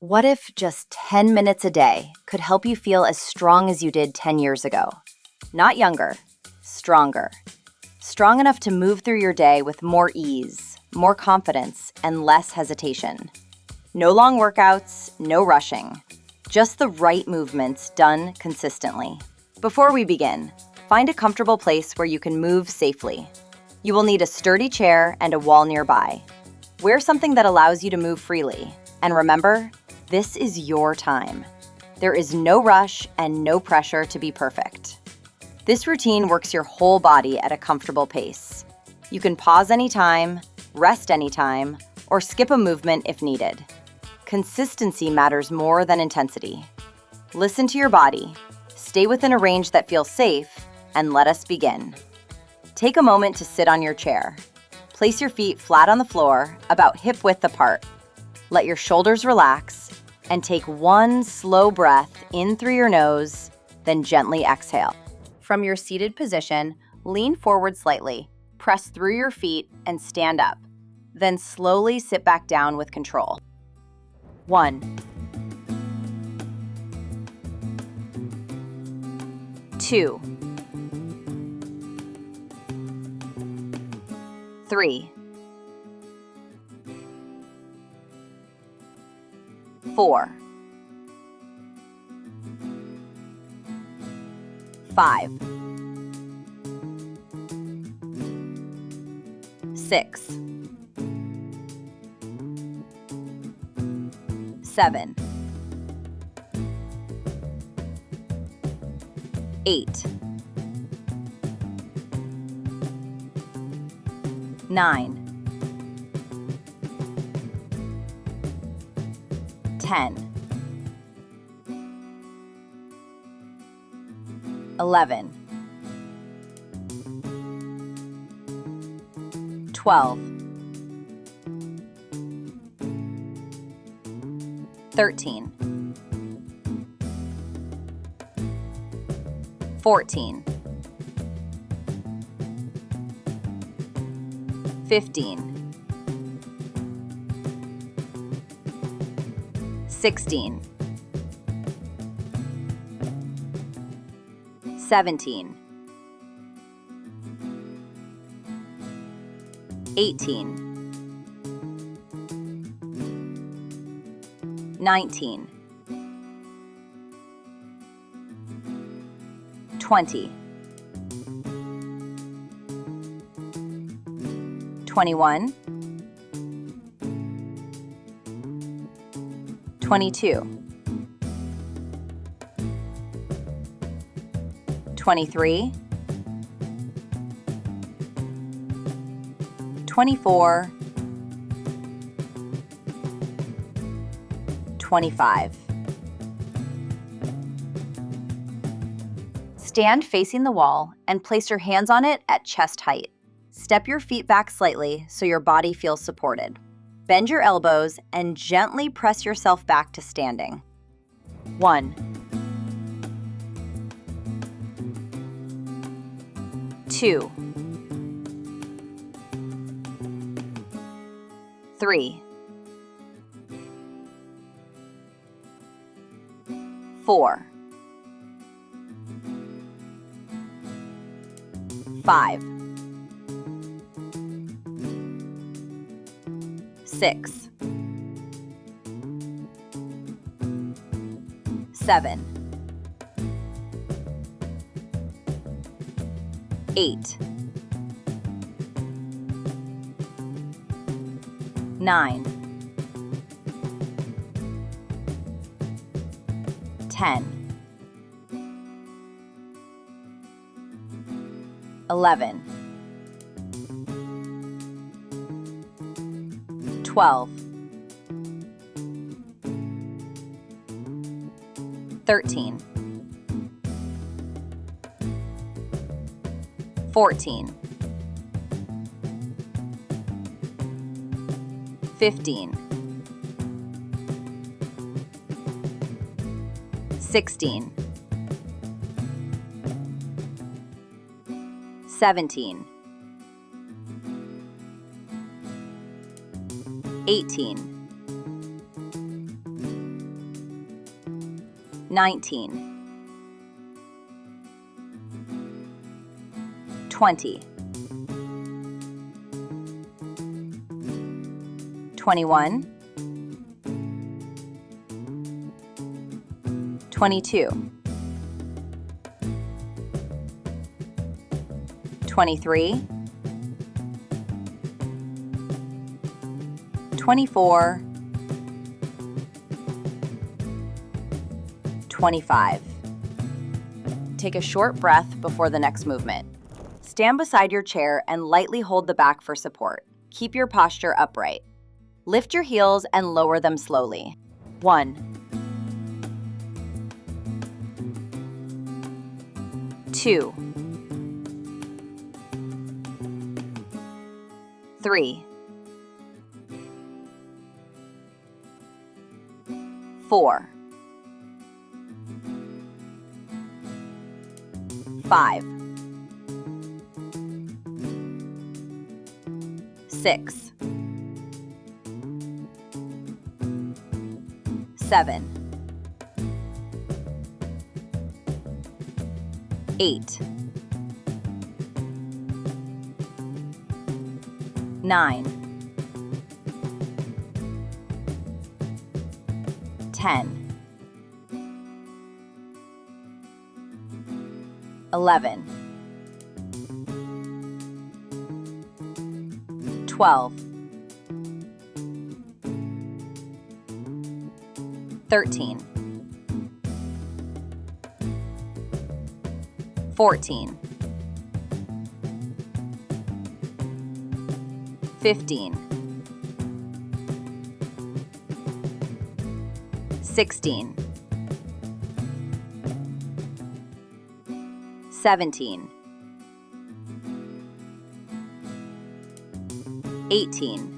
What if just 10 minutes a day could help you feel as strong as you did 10 years ago? Not younger, stronger. Strong enough to move through your day with more ease, more confidence, and less hesitation. No long workouts, no rushing. Just the right movements done consistently. Before we begin, find a comfortable place where you can move safely. You will need a sturdy chair and a wall nearby. Wear something that allows you to move freely. And remember, this is your time. There is no rush and no pressure to be perfect. This routine works your whole body at a comfortable pace. You can pause anytime, rest anytime, or skip a movement if needed. Consistency matters more than intensity. Listen to your body, stay within a range that feels safe, and let us begin. Take a moment to sit on your chair. Place your feet flat on the floor, about hip width apart. Let your shoulders relax, and take one slow breath in through your nose, then gently exhale. From your seated position, lean forward slightly, press through your feet, and stand up. Then slowly sit back down with control. 1, 2, 3, 4, 5, 6, 7, 8, 9, 10, 11, 12, 13, 14, 15, 16, 17, 18, 19, 20, 21, 22, 23, 24, 25. Stand facing the wall and place your hands on it at chest height. Step your feet back slightly so your body feels supported. Bend your elbows and gently press yourself back to standing. 1, 2, 3, 4, 5, 6, 7, 8, 9, 10, 11, 12, 13, 14, 15, 16, 17, 18, 19, 20, 21, 22, 23, 24, 25. Take a short breath before the next movement. Stand beside your chair and lightly hold the back for support. Keep your posture upright. Lift your heels and lower them slowly. 1, 2, 3, 4, 5, 6, 7, 8, 9, 10, 11, 12, 13, 14, 15, 16, 17, 18,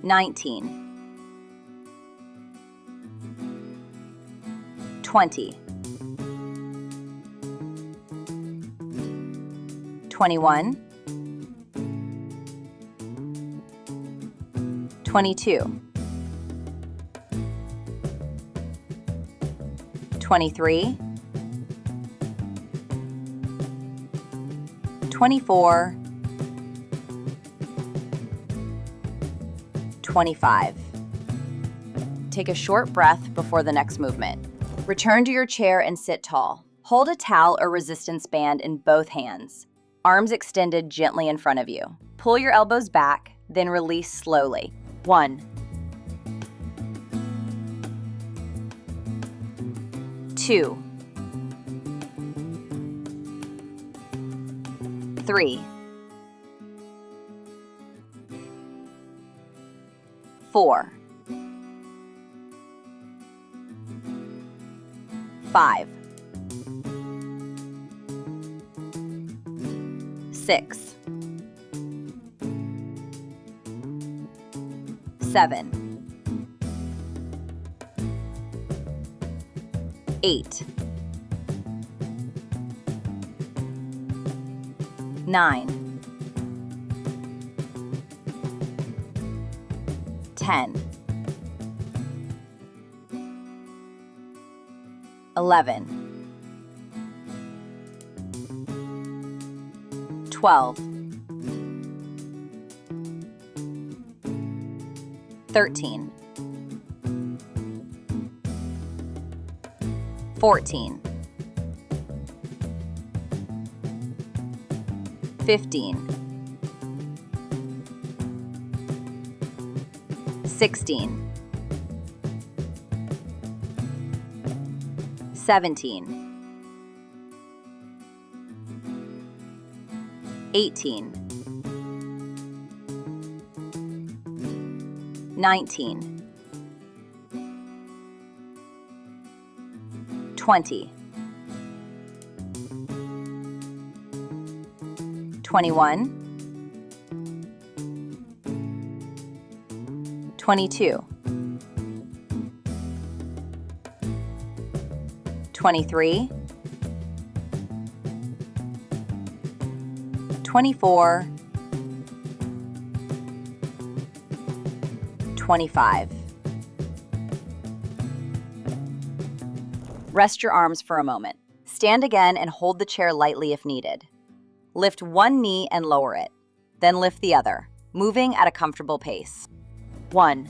19, 20, 21, 22, 23, 24, 25. Take a short breath before the next movement. Return to your chair and sit tall. Hold a towel or resistance band in both hands, arms extended gently in front of you. Pull your elbows back, then release slowly. 1, 2, 3, 4, 5, 6, 7, 8, 9, 10, 11, 12, 13, 14, 15, 16, 17, 18, 19, 20, 21, 22, 23, 24, 25. Rest your arms for a moment. Stand again and hold the chair lightly if needed. Lift one knee and lower it. Then lift the other, moving at a comfortable pace. 1,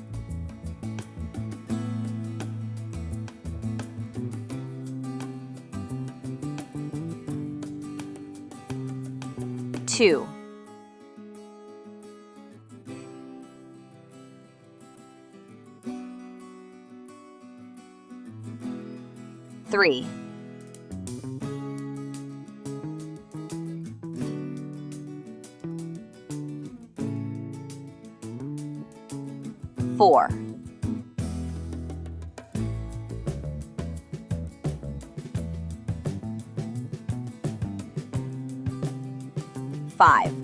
2, 3, 4, 5,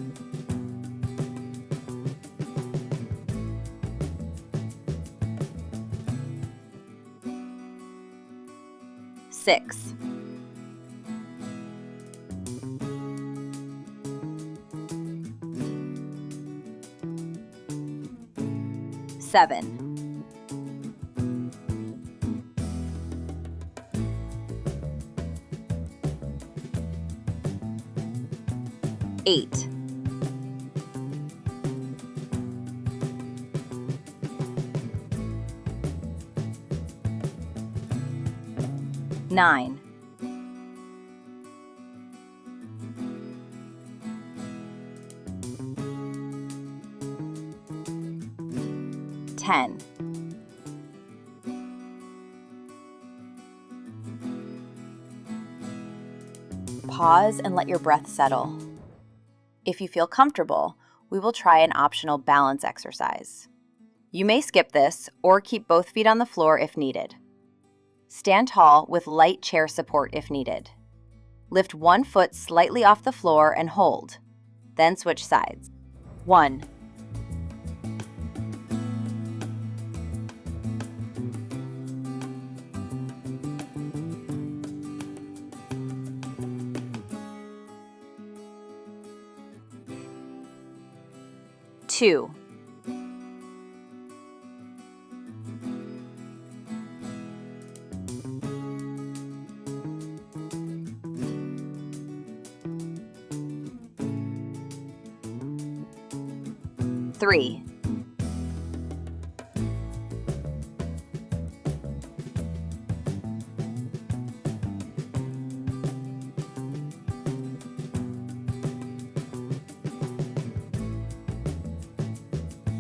6, 7, 8, 9, 10, 'Pause and let your breath settle. If you feel comfortable, we will try an optional balance exercise. You may skip this or keep both feet on the floor if needed. Stand tall with light chair support if needed. Lift one foot slightly off the floor and hold. Then switch sides. 1, 2, 3,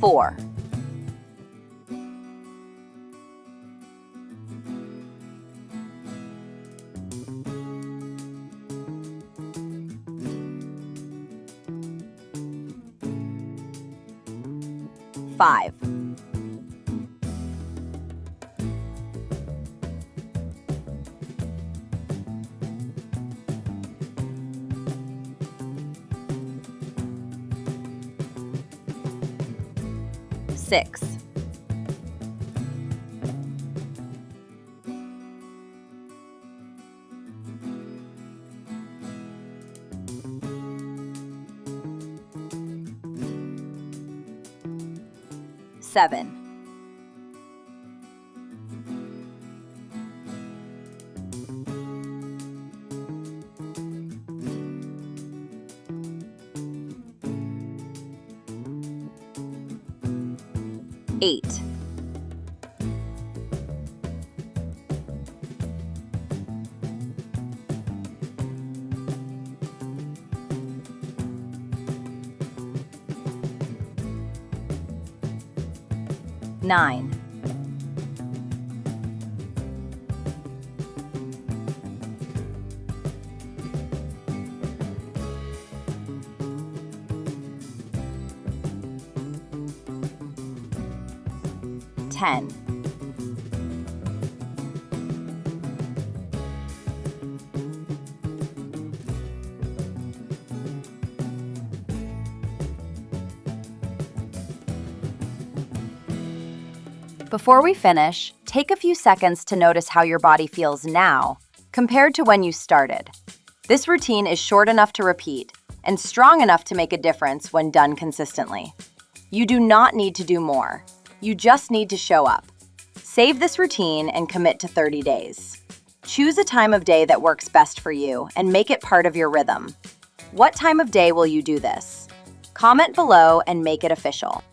4, 5, 6, 7, 8, 9, 10, 'Before we finish, take a few seconds to notice how your body feels now compared to when you started. This routine is short enough to repeat and strong enough to make a difference when done consistently. You do not need to do more. You just need to show up. Save this routine and commit to 30 days. Choose a time of day that works best for you and make it part of your rhythm. What time of day will you do this? Comment below and make it official.